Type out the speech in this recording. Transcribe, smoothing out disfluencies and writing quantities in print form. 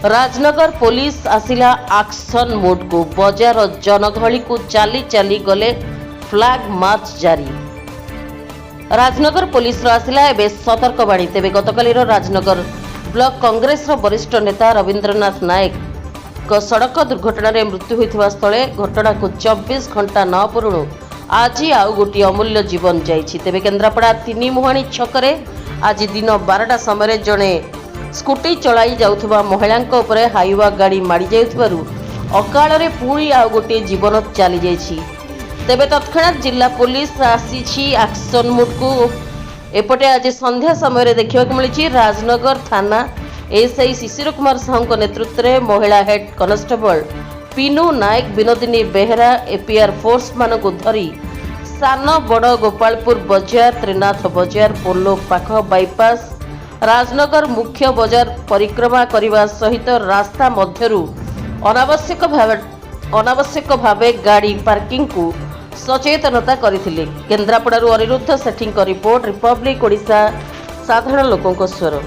Rajnagar police आसिला action mode को बजार जनगहली को चाली चाली गले फ्लैग मार्च जारी। राजनगर पुलिस आसिला एबे सतर्कवाणी। तेबे गतकाली राजनगर ब्लॉक कांग्रेस वरिष्ठ नेता रवींद्रनाथ नायक सड़क दुर्घटना रे मृत्यु होइथिबा स्थले घटना को 24 घंटा न पुरुणु आज आउ गोटी अमूल्य जीवन जाइछि। तेबे केन्द्रापड़ा तीनी मुहाणी छकरे आज दिन 12टा समय जड़े स्कूटी चलाई जाउथबा महिलांक उपरे हाईवा गाड़ी माड़ी जाउथबारु अकाल रे पुणी आउ गोटे जीवन चली जाइछि। तेबे तत्क्षणात जिला पुलिस आसीछि एक्शन मोड को। एपटे आज संध्या समय देखा मिली राजनगर थाना एसआई शिशिर कुमार साहू नेतृत्व में महिला हेड कॉन्स्टेबल पिनू नायक विनोदिनी बेहरा एपीआर फोर्स मान को धरी सान बड़ गोपालपुर बजार त्रिनाथ बजार पोलो पाख बाईपास राजनगर मुख्य बजार परिक्रमा करने सहित रास्ता मध्यरु अनावश्यक भावे गाड़ी पार्किंग को सचेतनता करथिले। केन्द्रापड़ारू अनिरुद्ध सेठी रिपोर्ट रिपब्लिक ओडिशा साधारण लोकों स्वर।